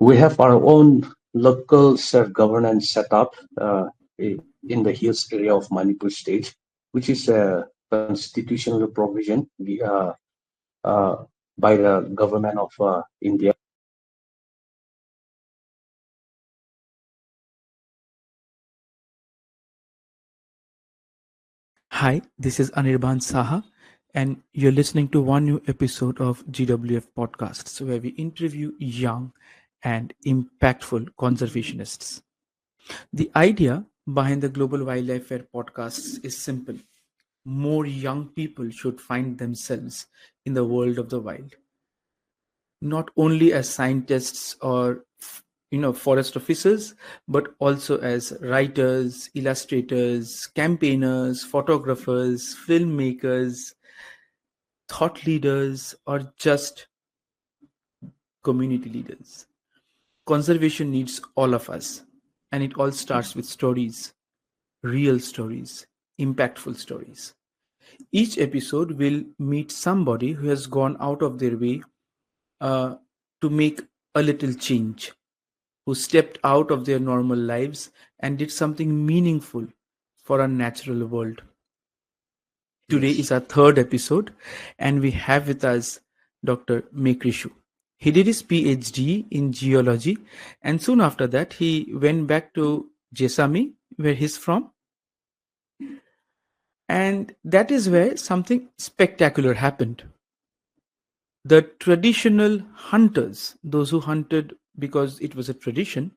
We have our own local self-governance setup in the hills area of Manipur state, which is a constitutional provision uh, by the government of India. Hi, this is Anirban Saha, and you're listening to one new episode of GWF Podcasts, where we interview young and impactful conservationists. The idea behind the Global Wildlife Fair podcasts is simple: more young people should find themselves in the world of the wild, not only as scientists or forest officers, but also as writers, illustrators, campaigners, photographers, filmmakers, thought leaders, or just community leaders. Conservation needs all of us, and it all starts with stories, real stories, impactful stories. Each episode will meet somebody who has gone out of their way uh, to make a little change, who stepped out of their normal lives and did something meaningful for our natural world. Today Yes. is our third episode, and we have with us Dr. Mekrishu. He did his PhD in geology, and soon after that, he went back to Jessami, where he's from. And that is where something spectacular happened. The traditional hunters, those who hunted because it was a tradition,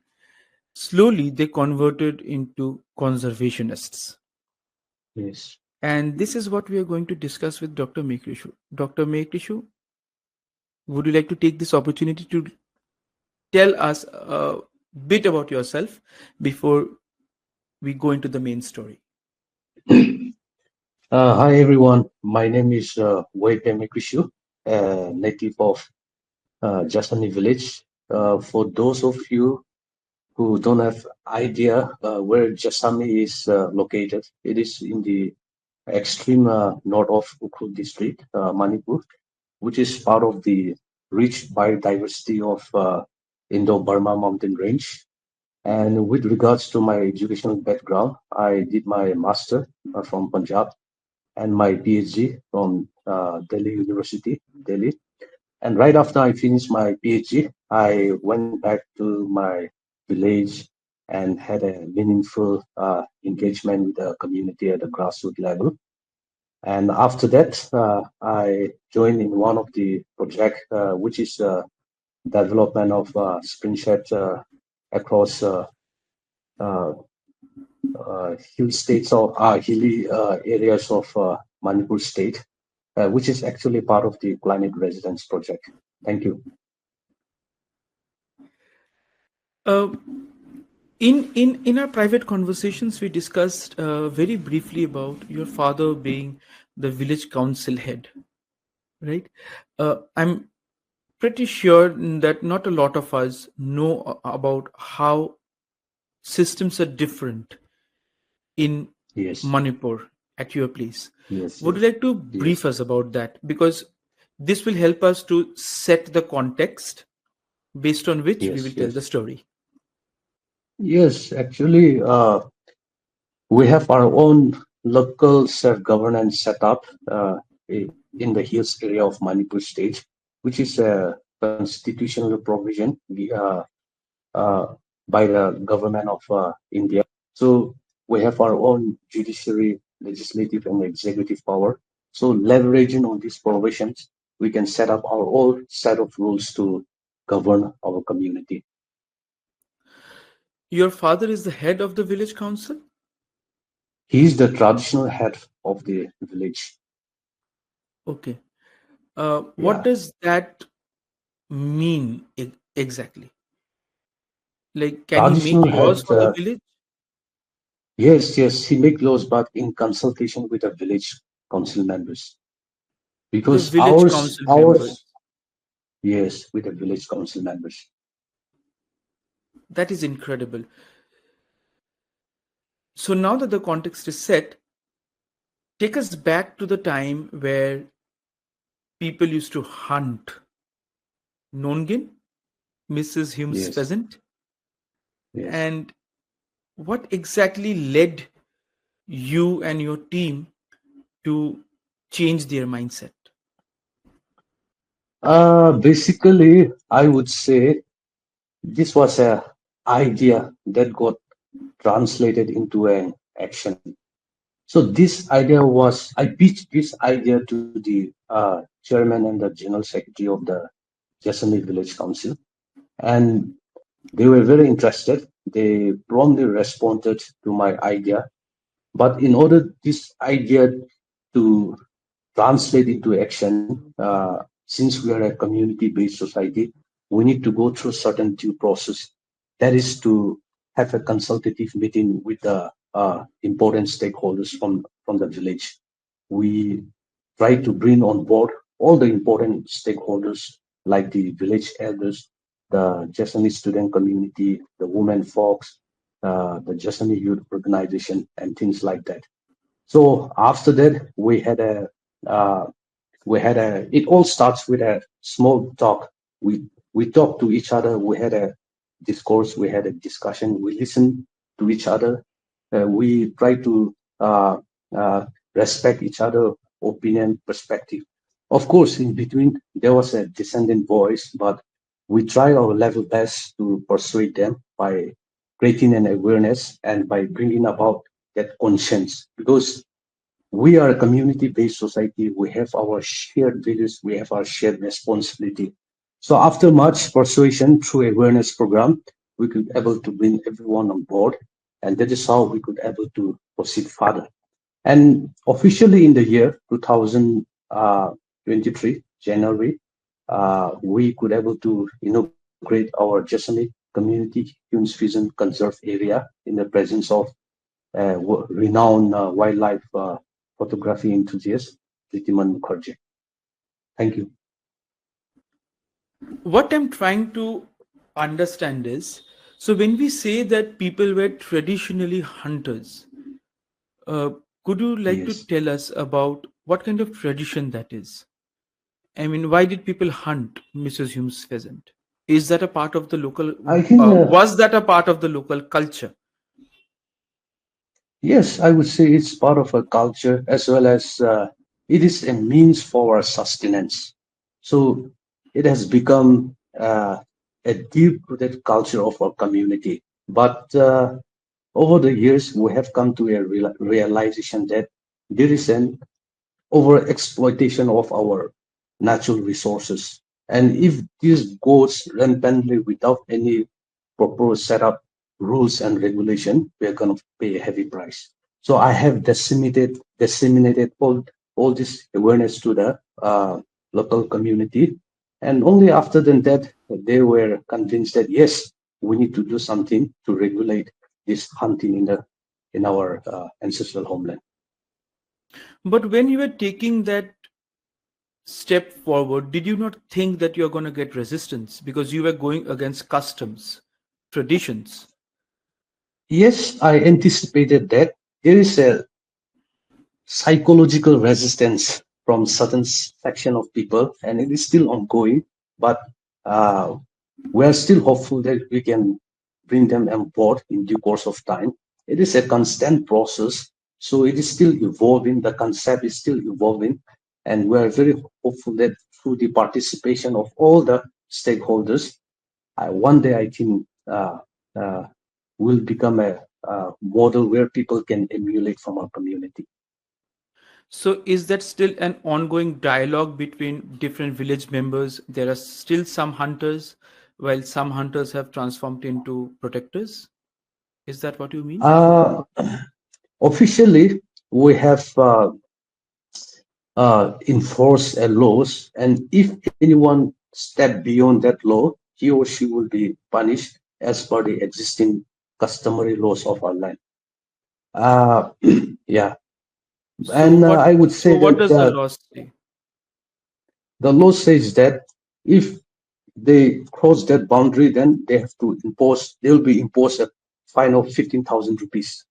slowly they converted into conservationists. Yes. And this is what we are going to discuss with Dr. Mekrishu. Dr. Mekrishu, would you like to take this opportunity to tell us a bit about yourself before we go into the main story? Hi everyone. My name is Wepeye N Mekrishu, native of Jessami village. For those of you who don't have idea where Jessami is located, it is in the extreme north of Ukhrul district, Manipur, which is part of the rich biodiversity of Indo-Burma mountain range. And with regards to my educational background, I did my master from Punjab and my PhD from Delhi University, Delhi. And right after I finished my PhD, I went back to my village and had a meaningful engagement with the community at the grassroots level. And after that, I joined in one of the project, which is development of springshed across uh, hill states or hilly areas of Manipur state, which is actually part of the climate residence project. Thank you. Uh, in our private conversations, we discussed very briefly about your father being the village council head, right? I'm pretty sure that not a lot of us know about how systems are different in Yes, Manipur at your place. yes, Would you yes, like to yes, brief us about that? Because this will help us to set the context based on which we will yes, tell the yes. story. Yes, actually, we have our own local self-governance setup in the hills area of Manipur state, which is a constitutional provision uh, by the government of India. So we have our own judiciary, legislative, and executive power. So leveraging on these provisions, we can set up our own set of rules to govern our community. Your father is the head of the village council? He is the traditional head of the village. Okay. What Yeah, does that mean exactly? Like, can he make traditional laws head. for the village? Yes, yes, he make laws, but in consultation with the village council members. The Because village council members. yes, with the village council members. That is incredible. So now that the context is set, take us back to the time where people used to hunt Nongin. Mrs. Humes Yes. Pheasant? Yes. And what exactly led you and your team to change their mindset? Basically, I would say this was a idea that got translated into an action. So this idea was, I pitched this idea to the chairman and the general secretary of the Jessami Village Council, and they were very interested. They promptly responded to my idea. But in order this idea to translate into action, since we are a community-based society, we need to go through certain due process. That is to have a consultative meeting with the important stakeholders from the village. We try to bring on board all the important stakeholders like the village elders, the Jessami student community, the women folks, the Jessami youth organization, and things like that. So after that, uh, it all starts with a small talk. We talked to each other. We had a discourse. We had a discussion. We listened to each other. We try to uh, respect each other opinion perspective. Of course, in between there was a dissenting voice, but we try our level best to persuade them by creating an awareness and by bringing about that conscience, because we are a community-based society. We have our shared values. We have our shared responsibility. So after much persuasion through awareness program, we could able to bring everyone on board, and that is how we could able to proceed further. And officially in the year 2023, January, we could able to inaugurate our Jessami Community Humes Vision Conserve area in the presence of renowned wildlife photography enthusiast, Pritiman Mukherjee. Thank you. What I'm trying to understand is, so when we say that people were traditionally hunters, uh, could you like to Yes. tell us about what kind of tradition that is? I mean, why did people hunt Mrs. Hume's pheasant? Is that a part of the local? I think, Was that a part of the local culture? yes, I would say it's part of a culture as well as it is a means for our sustenance. So it has become a deep-rooted culture of our community. But over the years, we have come to a realization that there is an over exploitation of our natural resources. And if this goes rampantly without any proper setup, rules and regulation, we are going to pay a heavy price. So I have disseminated all this awareness to the local community. And only after then that, they were convinced that yes, we need to do something to regulate this hunting in our ancestral homeland. But when you were taking that step forward, did you not think that you're going to get resistance because you were going against customs, traditions? Yes, I anticipated that. There is a psychological resistance from certain section of people, and it is still ongoing. But uh, we are still hopeful that we can bring them on board in due course of time. It is a constant process, so it is still evolving. The concept is still evolving, and we are very hopeful that through the participation of all the stakeholders, one day I think uh, will become a model where people can emulate from our community. So, is that still an ongoing dialogue between different village members? There are still some hunters, while some hunters have transformed into protectors. Is that what you mean? Uh, Officially, we have enforced a laws, and if anyone step beyond that law, he or she will be punished as per the existing customary laws of our land. Uh, yeah, So, and what? I would So, say what that does the law say? the law says that if they cross that boundary, then they have to impose. They will be imposed a fine of 15,000 rupees.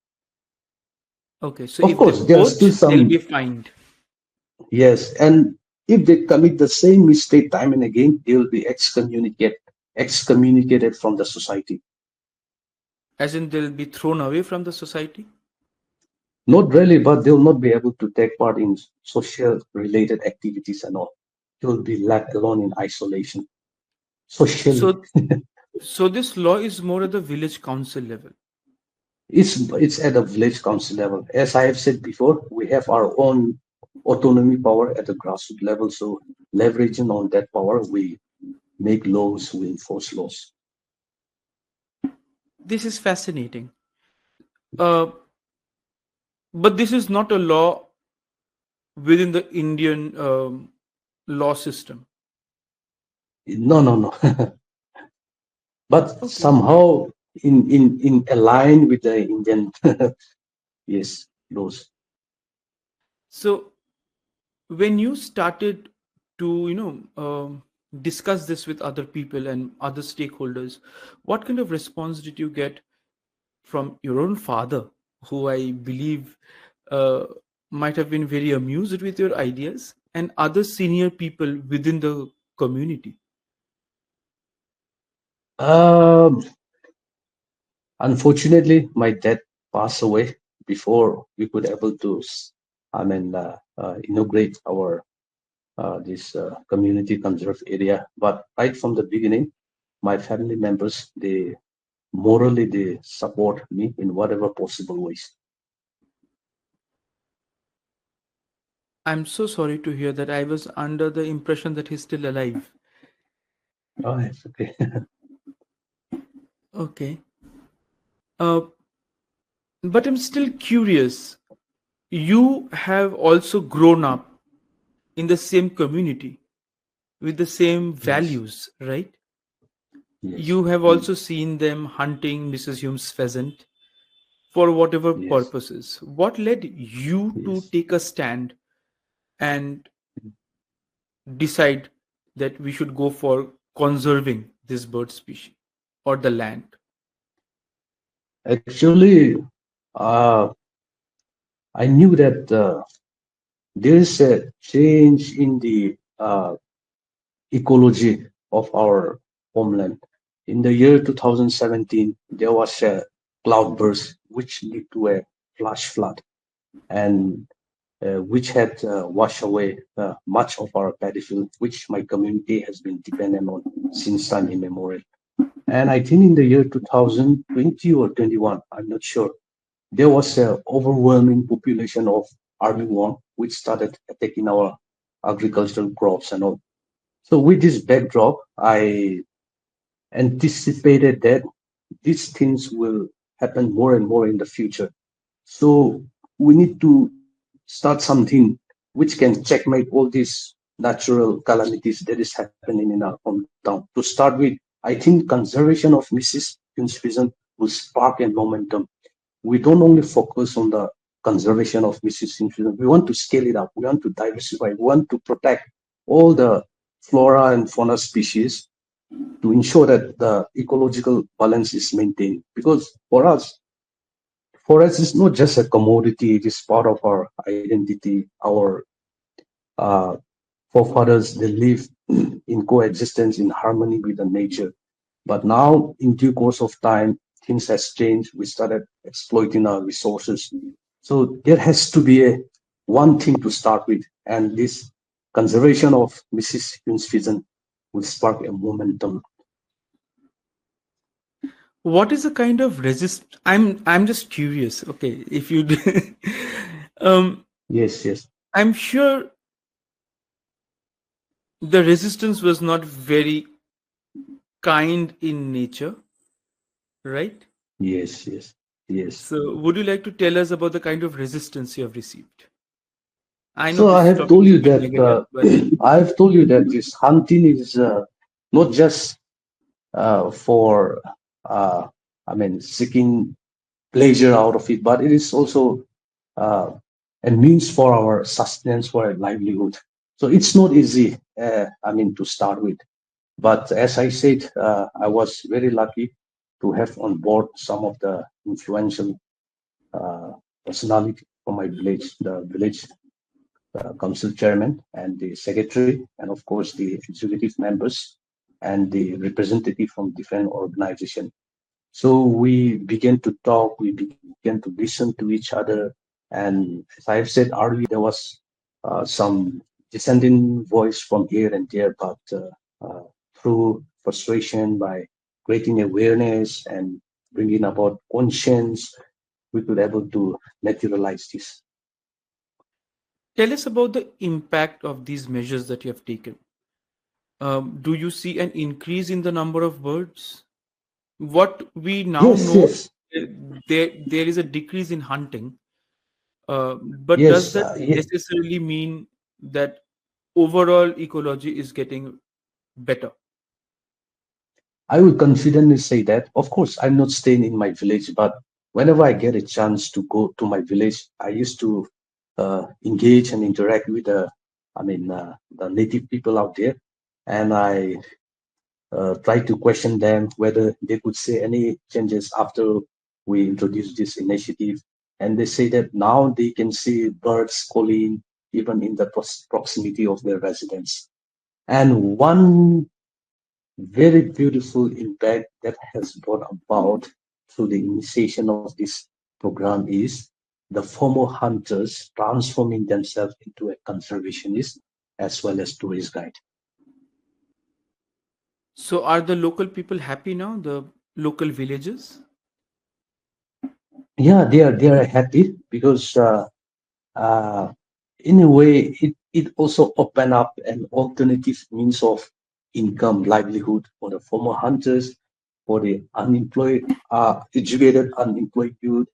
Okay, so Of if they course, there are poach, still they'll some. be fined. Yes, and if they commit the same mistake time and again, they will be excommunicated. excommunicated from the society. As in, they'll be thrown away from the society. Not really, but they'll not be able to take part in social related activities and all. They'll be left alone in isolation socially. So, so this law is more at the village council level. It's at a village council level. As I have said before, we have our own autonomy power at the grassroots level. So leveraging on that power, we make laws, we enforce laws. This is fascinating. Uh, but this is not a law within the Indian law system. No, no, no. But Okay. somehow in align with the Indian, yes, laws. So when you started to, discuss this with other people and other stakeholders, what kind of response did you get from your own father, who I believe uh, might have been very amused with your ideas, and other senior people within the community? Um, Unfortunately, my dad passed away before we could able to, inaugurate our this community conserved area. But right from the beginning, my family members they morally they support me in whatever possible ways. I'm so sorry to hear that. I was under the impression that he's still alive. Oh, it's okay. Okay. Uh, but I'm still curious. You have also grown up in the same community with the same Yes, values, right? yes, You have mm, also seen them hunting Mrs. Hume's pheasant for whatever yes, purposes. What led you to yes. take a stand and decide that we should go for conserving this bird species or the land? Actually, uh, I knew that there is a change in the ecology of our homeland. In the year 2017, there was a cloudburst which led to a flash flood and which had washed away much of our paddy field, which my community has been dependent on since time immemorial. And I think in the year 2020 or 21, I'm not sure, there was an overwhelming population of armyworm which started attacking our agricultural crops and all. So with this backdrop, I anticipated that these things will happen more and more in the future. So we need to start something which can checkmate all these natural calamities that is happening in our hometown. To start with, I think conservation of Mrs. Hunsfison will spark a momentum. We don't only focus on the conservation of Mrs. Hunsfison. We want to scale it up. We want to diversify. We want to protect all the flora and fauna species to ensure that the ecological balance is maintained. Because for us, it's not just a commodity, it is part of our identity. Our uh, forefathers, they live in coexistence in harmony with the nature. But now, in due course of time, things has changed. We started exploiting our resources. So there has to be a one thing to start with, and this conservation of Mrs. Hunsfison will spark a momentum. What is the kind of resist? I'm just curious. Okay, if you, um, Yes, yes, I'm sure the resistance was not very kind in nature, right? yes, yes, yes. So, would you like to tell us about the kind of resistance you have received? I know So this topic is a bit negative, but I have told you that this hunting is not just for uh, seeking pleasure out of it, but it is also uh, a means for our sustenance, for a livelihood. So it's not easy, to start with. But as I said, I was very lucky to have on board some of the influential uh, personality from my village, the village council chairman and the secretary, and of course the executive members. and the representative from different organizations. So we began to talk, we began to listen to each other. And as I have said earlier, there was some dissenting voice from here and there, but through frustration, by creating awareness and bringing about conscience, we could able to naturalize this. Tell us about the impact of these measures that you have taken. Do you see an increase in the number of birds? What we now Yes, know, yes, there is a decrease in hunting. But does yes, that necessarily mean that overall ecology is getting better? I would confidently say that. Of course, I'm not staying in my village, but whenever I get a chance to go to my village, I used to engage and interact with the native people out there, and I try to question them whether they could see any changes after we introduced this initiative. And they say that now they can see birds calling even in the proximity of their residence. And one very beautiful impact that has brought about through the initiation of this program is the former hunters transforming themselves into a conservationist as well as tourist guide. So are the local people happy now? The local villages? Yeah, they are happy because uh, in a way it also open up an alternative means of income livelihood for the former hunters, for the unemployed, educated unemployed youth,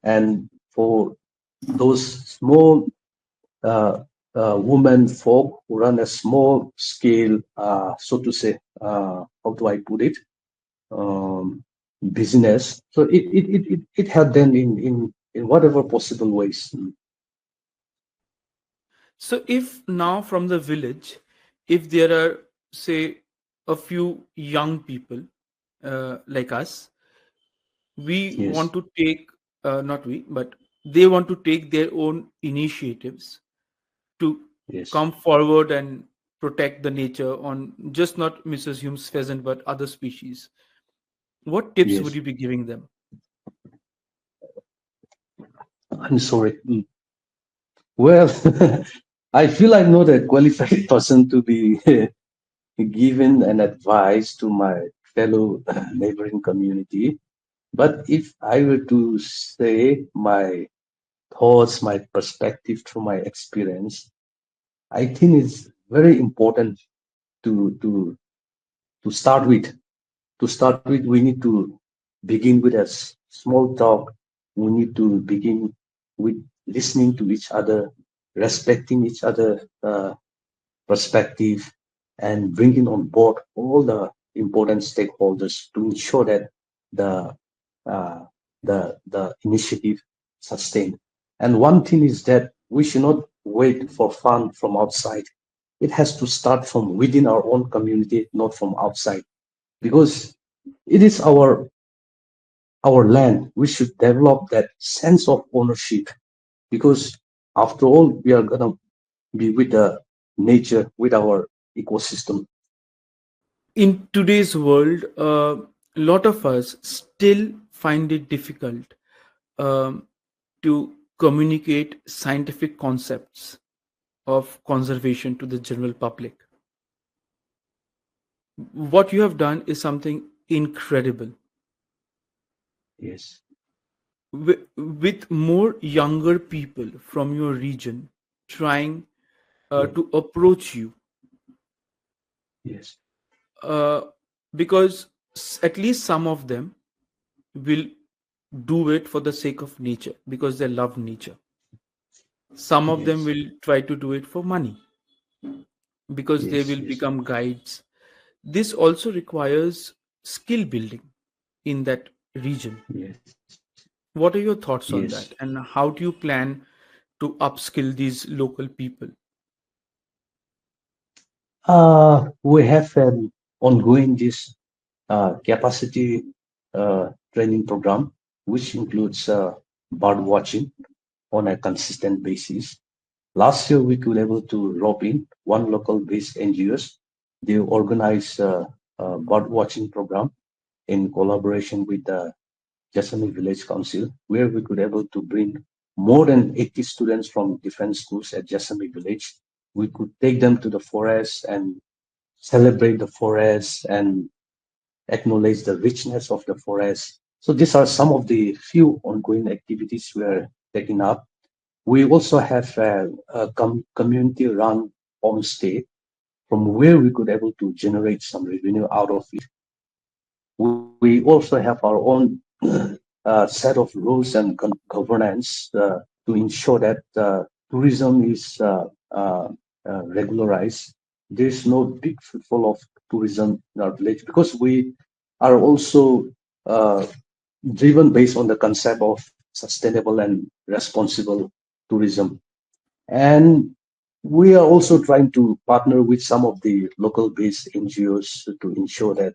and for those small uh, women folk who run a small scale, so to say, how do I put it, um, business. So it helped them in whatever possible ways. So if now from the village, if there are, say, a few young people like us, we want Yes, to take, not we, but they want to take their own initiatives to yes, come forward and protect the nature on just not Mrs. Hume's pheasant, but other species. What tips would yes. you be giving them? I'm sorry. Well, I feel I'm not a qualified person to be given an advice to my fellow neighboring community. But if I were to say my thoughts, my perspective through my experience, I think it's very important to to to start with. To start with, we need to begin with a small talk. We need to begin with listening to each other, respecting each other perspective, and bringing on board all the important stakeholders to ensure that the uh, the initiative sustained. And one thing is that we should not wait for fund from outside. It has to start from within our own community, not from outside, because it is our land. We should develop that sense of ownership because after all, we are gonna be with the nature, with our ecosystem. In today's world, a lot of us still find it difficult um, to communicate scientific concepts of conservation to the general public. What you have done is something incredible. Yes, With more younger people from your region trying yes, to approach you, yes, uh, because at least some of them will do it for the sake of nature because they love nature. Some of them yes, will try to do it for money because they yes, will yes, become guides. This also requires skill building in that region. yes, What are your thoughts on yes. that? And how do you plan to upskill these local people? We have an ongoing this capacity training program, which includes bird watching on a consistent basis. Last year, we could able to rope in one local based NGOs. They organize bird watching program in collaboration with the Jessami Village Council, where we could able to bring more than 80 students from different schools at Jessami Village. We could take them to the forest and celebrate the forest and acknowledge the richness of the forest. So these are some of the few ongoing activities we are taking up. We also have a community-run homestay from where we could able to generate some revenue out of it. We also have our own set of rules and governance to ensure that tourism is regularized. There's no big footfall of tourism in our village because we are also uh, driven based on the concept of sustainable and responsible tourism. And we are also trying to partner with some of the local based NGOs to ensure that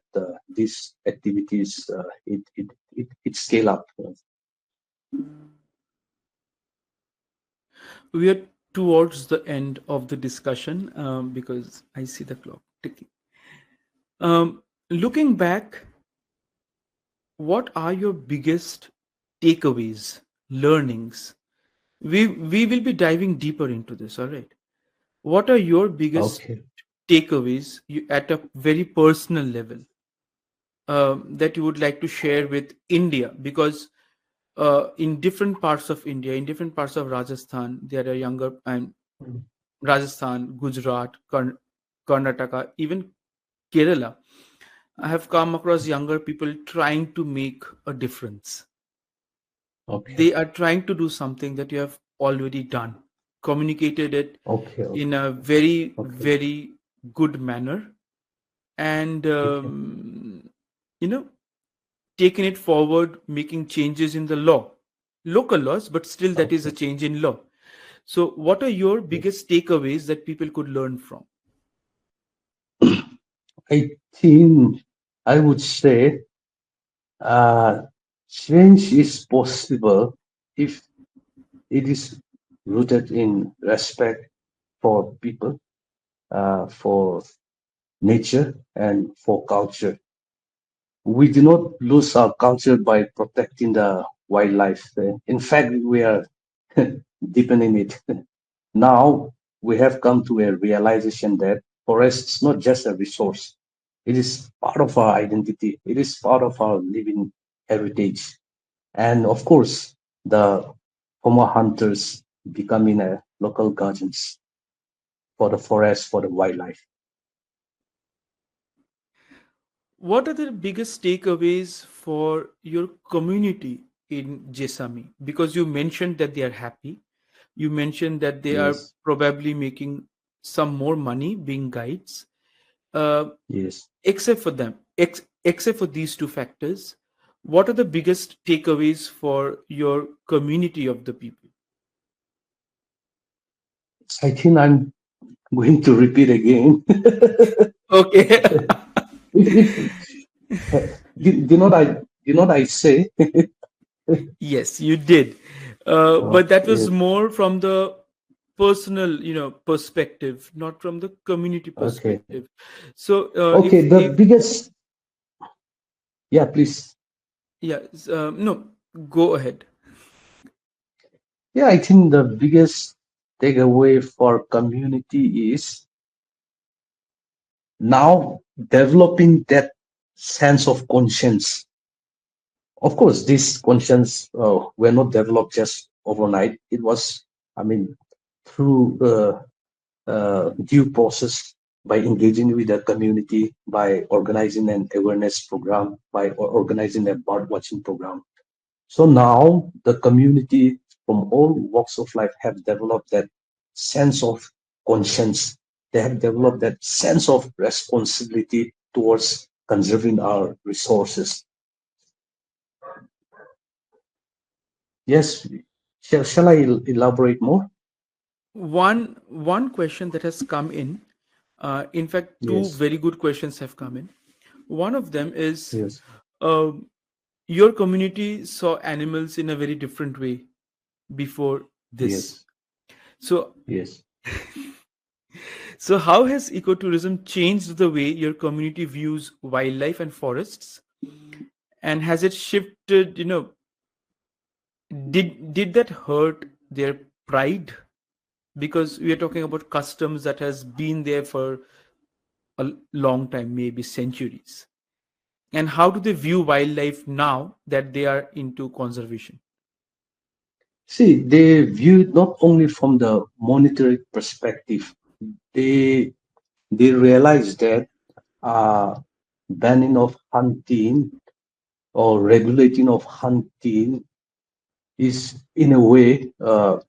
these activities it scale up. We are towards the end of the discussion because I see the clock ticking. Looking back, what are your biggest takeaways, learnings? We will be diving deeper into this. All right. What are your biggest Okay. takeaways at a very personal level that you would like to share with India? Because in different parts of India, in different parts of Rajasthan, there are younger and Rajasthan, Gujarat, Karnataka, even Kerala. I have come across younger people trying to make a difference. Okay. They are trying to do something that you have already done, communicated it Okay. in a very, Okay. very good manner, and Okay. you know, taken it forward, making changes in the law, local laws, but still that is a Okay. change in law. So, what are your Yes. biggest takeaways that people could learn from? I think I would say uh, change is possible if it is rooted in respect for people, for nature, and for culture. We do not lose our culture by protecting the wildlife. In fact, we are deepening it. Now we have come to a realization that forest is not just a resource. It is part of our identity. It is part of our living heritage. And of course, the former hunters becoming a local guardians for the forest, for the wildlife. What are the biggest takeaways for your community in Jessami? Because you mentioned that they are happy. You mentioned that they are Yes, probably making some more money being guides. Uh, yes. except for them, except for these two factors, what are the biggest takeaways for your community of the people? I think I'm going to repeat again. Okay. Do not I say? Yes, you did. But that was Yes. more from the personal, perspective, not from the community Okay. perspective. So, Okay. The if biggest, yeah, please. yeah, no, go ahead. Yeah, I think the biggest takeaway for community is now developing that sense of conscience. Of course, this conscience were not developed just overnight. It was, I mean, through due process by engaging with the community, by organizing an awareness program, by organizing a bird watching program. So now the community from all walks of life have developed that sense of conscience. They have developed that sense of responsibility towards conserving our resources. Yes, shall I elaborate more? One question that has come in, in fact, two Yes, very good questions have come in. One of them is, yes, um, your community saw animals in a very different way before this. yes, So, yes. So, how has ecotourism changed the way your community views wildlife and forests? And has it shifted? Did that hurt their pride? Because we are talking about customs that has been there for a long time, maybe centuries. And how do they view wildlife now that they are into conservation? See, they view it not only from the monetary perspective, they they realize that uh, banning of hunting or regulating of hunting is in a way uh,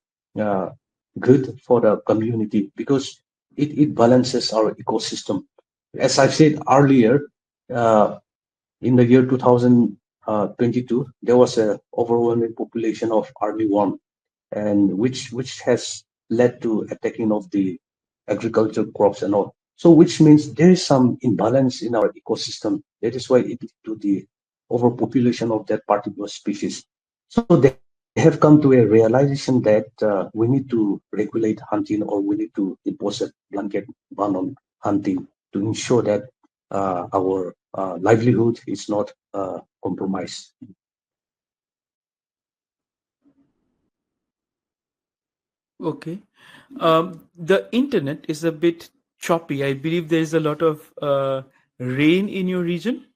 good for the community because it balances our ecosystem. As I said earlier, uh, in the year 2022, there was a overwhelming population of armyworm, and which has led to attacking of the agricultural crops and all. So, which means there is some imbalance in our ecosystem. That is why it leads to the overpopulation of that particular species. So, they have come to a realization that we need to regulate hunting, or we need to impose a blanket ban on hunting to ensure that our livelihood is not compromised. Okay. The internet is a bit choppy. I believe there is a lot of rain in your region.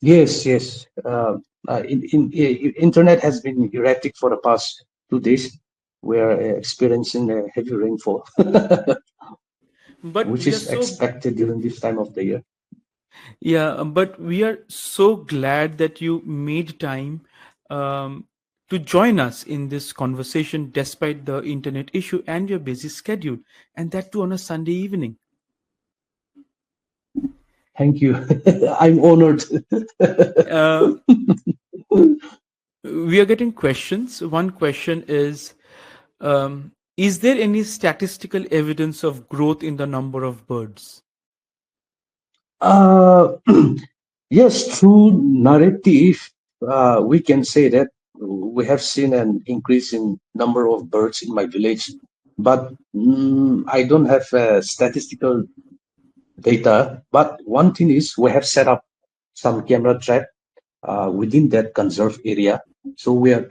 Yes, yes. Internet has been erratic for the past 2 days. We are experiencing a heavy rainfall, But which we are is so expected during this time of the year. Yeah, but we are so glad that you made time um, to join us in this conversation despite the internet issue and your busy schedule, and that too on a Sunday evening. Thank you. I'm honored. Uh, we are getting questions. One question is there any statistical evidence of growth in the number of birds? Uh, yes, through narrative, we can say that we have seen an increase in number of birds in my village, but I don't have statistical data. But one thing is, we have set up some camera trap within that conserved area. So we are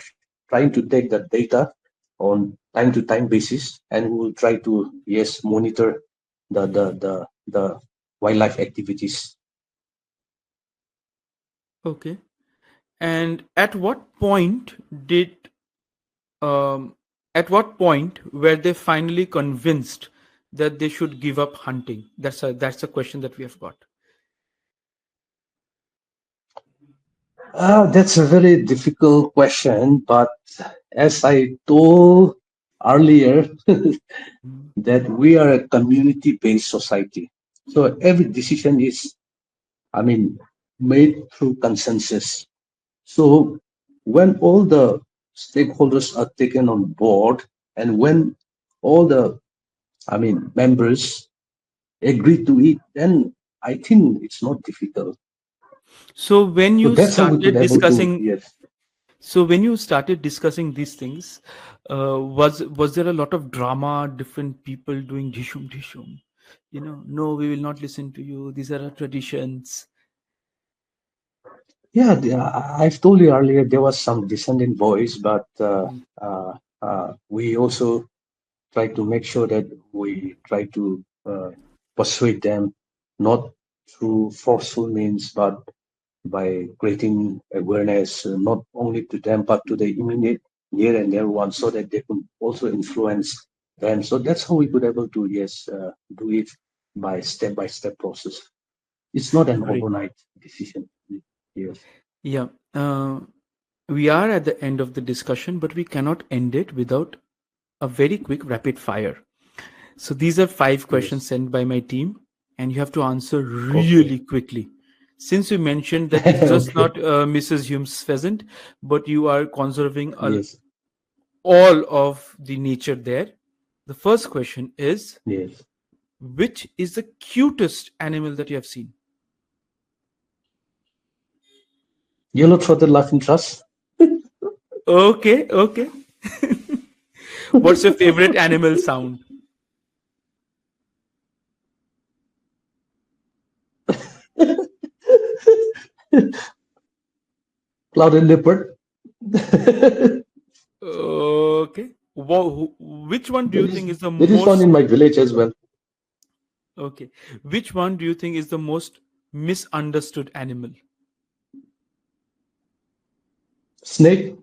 trying to take the data on time to time basis, and we will try to yes monitor the wildlife activities. Okay. And um, at what point were they finally convinced that they should give up hunting? That's a question that we have got. That's a very difficult question, but as I told earlier, that we are a community-based society. So every decision is, I mean, made through consensus. So when all the stakeholders are taken on board, and when all the, I mean, members agree to it, then I think it's not difficult. So when So you that's how we could started able to, discussing, yes. so when you started discussing these things, was there a lot of drama? Different people doing dishum dishum, no, we will not listen to you. These are our traditions. Yeah, I've told you earlier there was some dissenting voice, but Mm. we also try to make sure that we try to persuade them, not through forceful means, but by creating awareness, not only to them, but to the immediate near and dear ones, so that they can also influence them. So that's how we could able to, yes, do it by step process. It's not an Great. overnight decision. Yes. Yeah. We are at the end of the discussion, but we cannot end it without a very quick rapid fire. So these are five Yes. questions sent by my team, and you have to answer Okay. really quickly. Since you mentioned that it's just Okay. not Mrs. Hume's pheasant, but you are conserving Yes. all of the nature there. The first question is, Yes. which is the cutest animal that you have seen? Yellow-throated laughing thrush. Okay, okay. What's your favorite animal sound? Clouded leopard. Okay. Which one do That you is think is the that is found most in my village as well. okay? Which one do you think is the most misunderstood animal? Snake.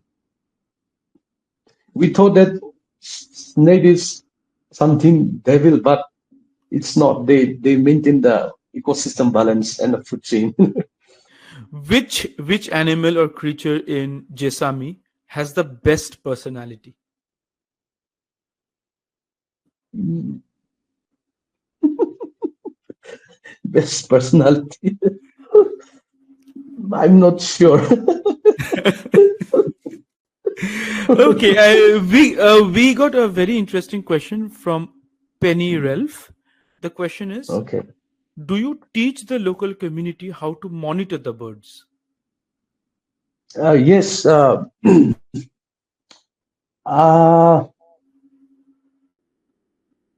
We thought that snake is something devil, but it's not. They maintain the ecosystem balance and the food chain. Which animal or creature in Jessami has the best personality? Best personality. I'm not sure. Okay, we got a very interesting question from Penny Ralph. The question is, Okay. do you teach the local community how to monitor the birds? Yes. Uh,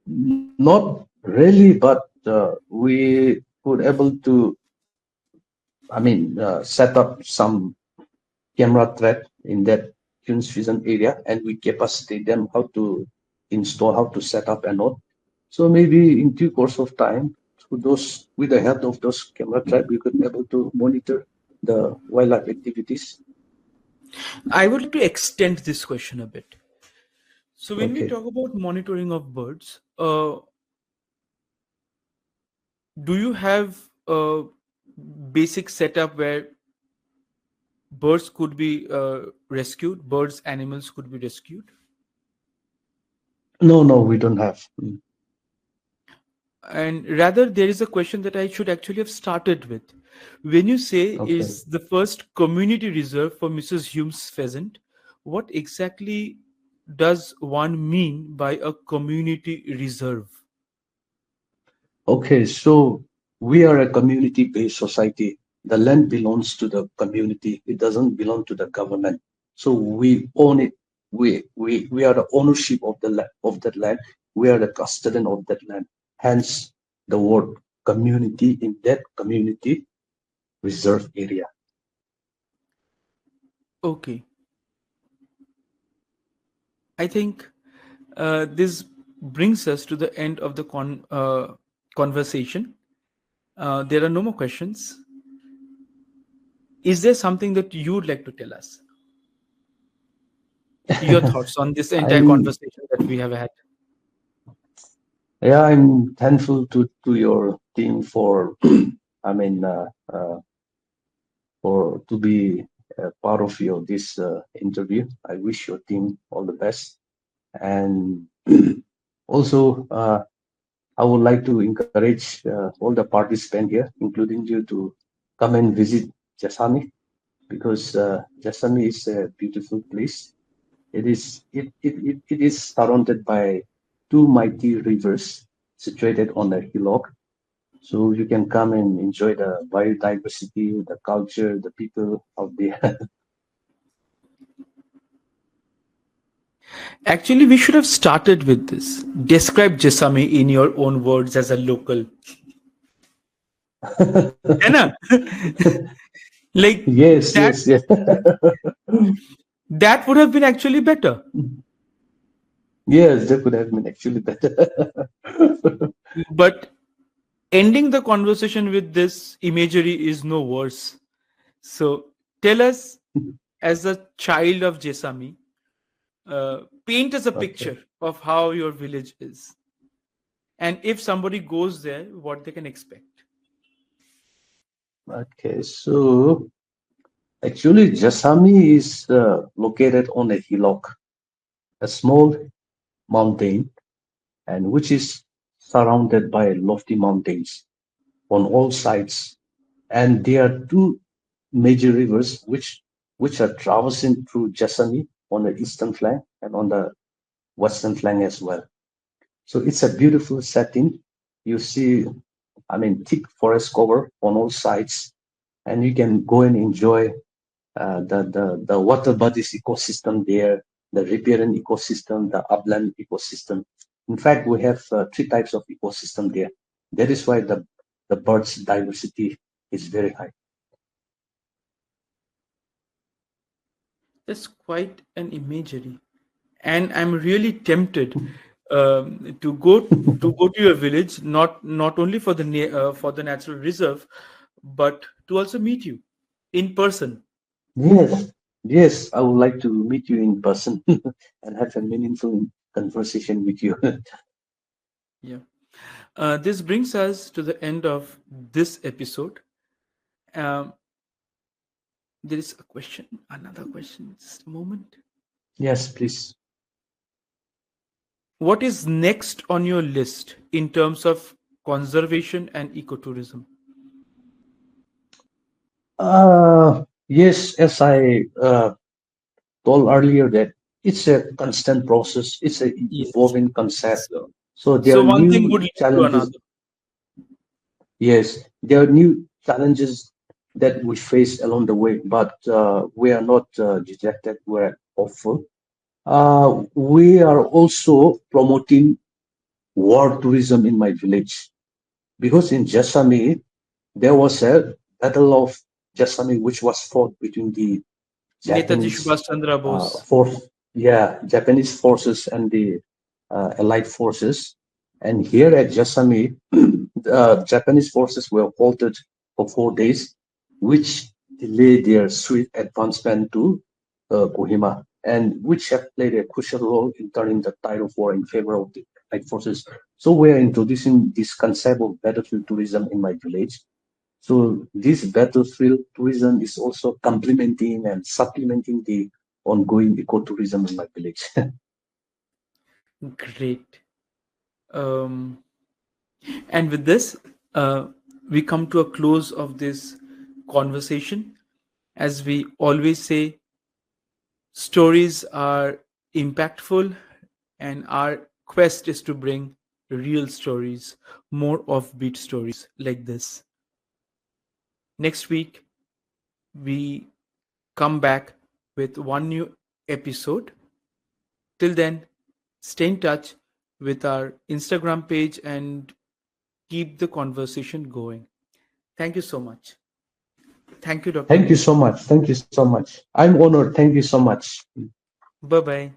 Not really, but we were able to, set up some camera thread in that Queen's Vision area, and we capacitate them how to install, how to set up, and all. So maybe in due course of time, through those with the help of those camera thread, we could be able to monitor the wildlife activities. I would like to extend this question a bit. So, when we Okay. talk about monitoring of birds, do you have a basic setup where birds could be rescued, birds, animals could be rescued? No, no, we don't have. And rather, there is a question that I should actually have started with. When you say Okay. is the first community reserve for Mrs. Hume's pheasant, what exactly does one mean by a community reserve? Okay, so we are a community-based society. The land belongs to the community. It doesn't belong to the government. So we own it. We are the ownership of the of that land. We are the custodian of that land. Hence the word community in that community reserve area. Okay, I think this brings us to the end of the conversation. There are no more questions. Is there something that you would like to tell us? Your thoughts on this entire I'm conversation that we have had? yeah, I'm thankful to your team for I mean uh, for to be part of your this interview. I wish your team all the best. And also, I would like to encourage all the participants here, including you, to come and visit Jessami because Jessami is a beautiful place. It is surrounded by two mighty rivers situated on a hillock. So you can come and enjoy the biodiversity, the culture, the people out there. Actually, we should have started with this. Describe Jessami in your own words as a local. है ना? Like Yes, that yes, yes. that would have been actually better. Yes, that could have been actually better. But ending the conversation with this imagery is no worse. So tell us, as a child of Jessami, paint us a Okay. picture of how your village is. And if somebody goes there, what they can expect. Okay. So actually, Jessami is located on a hillock, a small mountain, and which is surrounded by lofty mountains on all sides. And there are two major rivers which are traversing through Jessami on the eastern flank and on the western flank as well. So it's a beautiful setting. You see, thick forest cover on all sides, and you can go and enjoy the water bodies ecosystem there, the riparian ecosystem, the upland ecosystem. In fact, we have three types of ecosystem there. That is why the birds diversity is very high. That's quite an imagery, and I'm really tempted to go to your village, not only for for the natural reserve, but to also meet you in person. Yes, yes, I would like to meet you in person and have a meaningful conversation with you. Yeah. This brings us to the end of this episode. Um, there is a question, another question. Just a moment. Yes, please. What is next on your list in terms of conservation and ecotourism? Yes, as I told earlier that it's a constant process, it's a Yes. evolving concept. So, So there so are one thing would new lead to challenges. another. Yes, there are new challenges that we face along the way, but we are not dejected. We're hopeful. We are also promoting war tourism in my village because in Jessami there was a battle of Jessami which was fought between the Netaji Japanese Subhash Chandra Bose. force, yeah, Japanese forces and the Allied forces. And here at Jessami, the Japanese forces were halted for 4 days, which delayed their swift advancement to Kohima, and which have played a crucial role in turning the tide of war in favor of the Allied forces. So we are introducing this concept of battlefield tourism in my village. So this battlefield tourism is also complementing and supplementing the ongoing ecotourism in my village. Great. Um, and with this, uh, we come to a close of this conversation. As we always say, stories are impactful, and our quest is to bring real stories, more offbeat stories like this. Next week, we come back with one new episode. Till then, stay in touch with our Instagram page and keep the conversation going. Thank you so much. Thank you, Dr. Thank you Wade. so much. Thank you so much. I'm honored. Thank you so much. Bye bye.